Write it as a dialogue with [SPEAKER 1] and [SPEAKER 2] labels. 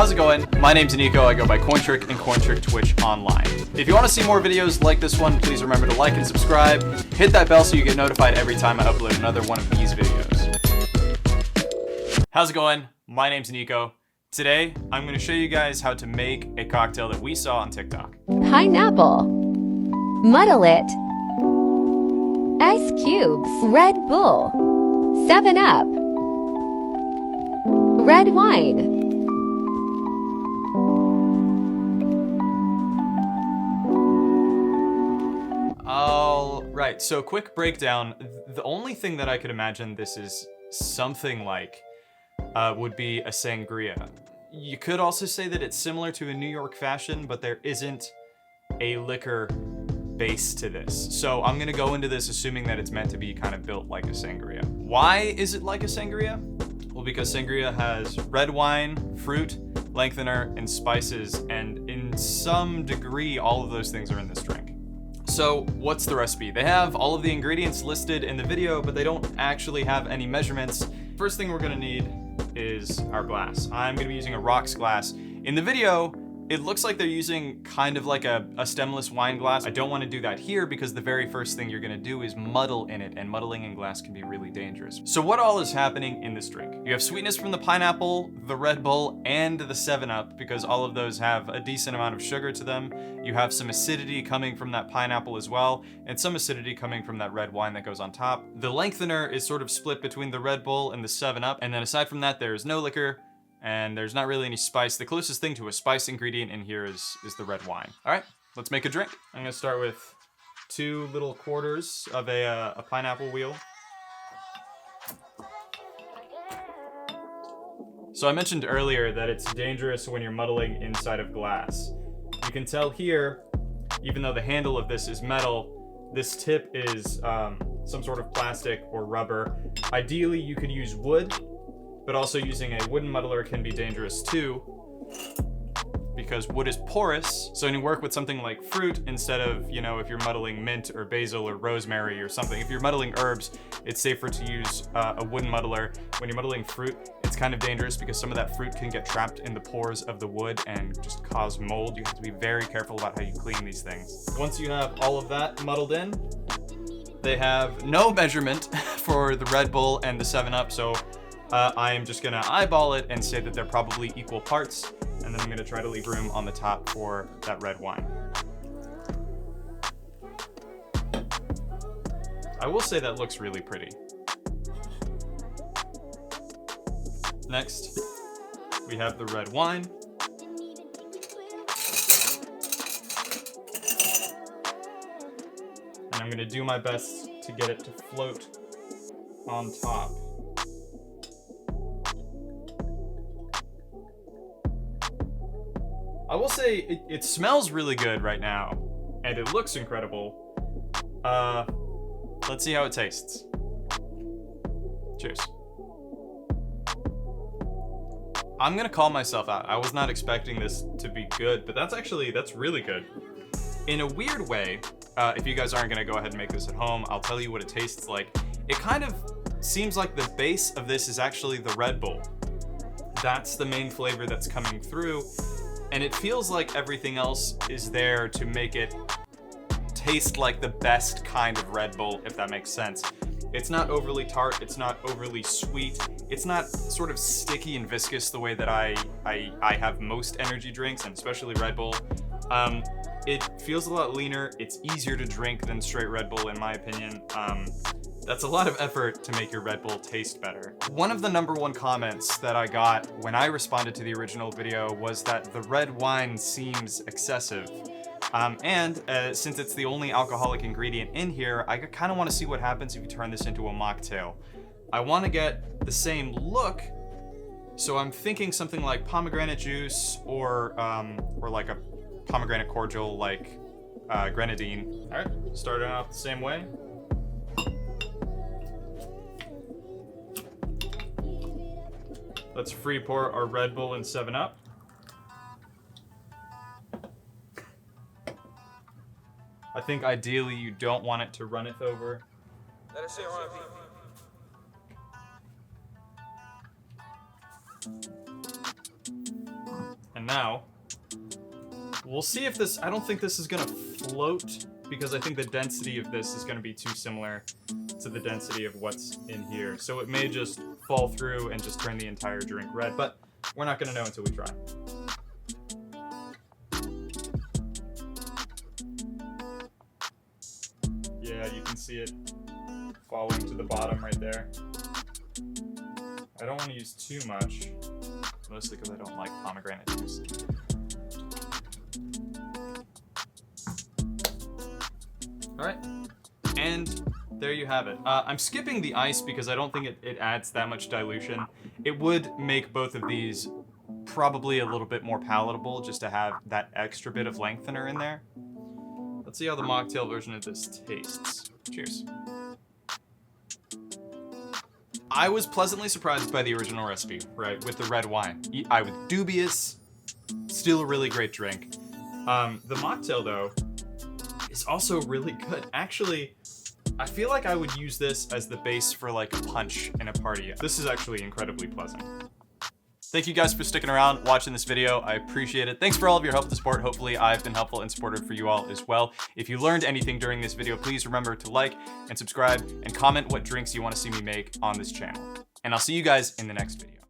[SPEAKER 1] How's it going? My name's Nico. I go by COINTrick and cointricktwitch online. If you want to see more videos like this one, please remember to like and subscribe. Hit that bell so you get notified every time I upload another one of these videos. How's it going? My name's Nico. Today, I'm going to show you guys how to make a cocktail that we saw on TikTok.
[SPEAKER 2] Pineapple, muddle it, ice cubes, Red Bull, 7-Up, red wine.
[SPEAKER 1] All right, so quick breakdown. The only thing that I could imagine this is something like would be a sangria. You could also say that it's similar to a New York fashion, but there isn't a liquor base to this. So I'm gonna go into this assuming that it's meant to be kind of built like a sangria. Why is it like a sangria? Well, because sangria has red wine, fruit, lengthener, and spices, and in some degree, all of those things are in this drink. So what's the recipe? They have all of the ingredients listed in the video, but they don't actually have any measurements. First thing we're gonna need is our glass. I'm gonna be using a rocks glass. In the video, it looks like they're using kind of like a stemless wine glass. I don't want to do that here because the very first thing you're gonna do is muddle in it, and muddling in glass can be really dangerous. So what all is happening in this drink? You have sweetness from the pineapple, the Red Bull, and the 7-Up, because all of those have a decent amount of sugar to them. You have some acidity coming from that pineapple as well, and some acidity coming from that red wine that goes on top. The lengthener is sort of split between the Red Bull and the 7-Up, and then aside from that, there is no liquor, and there's not really any spice. The closest thing to a spice ingredient in here is the red wine. All right, let's make a drink. I'm gonna start with 2 little quarters of a pineapple wheel. So I mentioned earlier that it's dangerous when you're muddling inside of glass. You can tell here, even though the handle of this is metal, this tip is some sort of plastic or rubber. Ideally, you could use wood, but also using a wooden muddler can be dangerous too, because wood is porous. So when you work with something like fruit, instead of, you know, if you're muddling mint or basil or rosemary or something, if you're muddling herbs, it's safer to use a wooden muddler. When you're muddling fruit, it's kind of dangerous because some of that fruit can get trapped in the pores of the wood and just cause mold. You have to be very careful about how you clean these things. Once you have all of that muddled in, they have no measurement for the Red Bull and the 7-Up, so I am just gonna eyeball it and say that they're probably equal parts, and then I'm gonna try to leave room on the top for that red wine. I will say that looks really pretty. Next, we have the red wine. And I'm gonna do my best to get it to float on top. I will say it smells really good right now, and it looks incredible. Let's see how it tastes. Cheers. I'm gonna call myself out. I was not expecting this to be good, but that's really good. In a weird way, if you guys aren't gonna go ahead and make this at home, I'll tell you what it tastes like. It kind of seems like the base of this is actually the Red Bull. That's the main flavor that's coming through. And it feels like everything else is there to make it taste like the best kind of Red Bull, if that makes sense. It's not overly tart, it's not overly sweet, it's not sort of sticky and viscous the way that I have most energy drinks, and especially Red Bull. It feels a lot leaner, it's easier to drink than straight Red Bull in my opinion. That's a lot of effort to make your Red Bull taste better. One of the #1 comments that I got when I responded to the original video was that the red wine seems excessive. Since it's the only alcoholic ingredient in here, I kind of want to see what happens if you turn this into a mocktail. I want to get the same look, so I'm thinking something like pomegranate juice or like a pomegranate cordial like grenadine. All right, starting out the same way. Let's free pour our Red Bull and 7-Up. I think ideally you don't want it to runneth over.
[SPEAKER 3] Let us say run.
[SPEAKER 1] now, we'll see if this, I don't think this is gonna float because I think the density of this is gonna be too similar to the density of what's in here. So it may just fall through and just turn the entire drink red, but we're not gonna know until we try. Yeah, you can see it falling to the bottom right there. I don't want to use too much, mostly because I don't like pomegranate juice. All right, and there you have it. I'm skipping the ice because I don't think it adds that much dilution. It would make both of these probably a little bit more palatable just to have that extra bit of lengthener in there. Let's see how the mocktail version of this tastes. Cheers. I was pleasantly surprised by the original recipe, right, with the red wine. I was dubious, still a really great drink. The mocktail, though, is also really good. Actually, I feel like I would use this as the base for like a punch in a party. This is actually incredibly pleasant. Thank you guys for sticking around, watching this video. I appreciate it. Thanks for all of your help and support. Hopefully I've been helpful and supportive for you all as well. If you learned anything during this video, please remember to like and subscribe and comment what drinks you want to see me make on this channel. And I'll see you guys in the next video.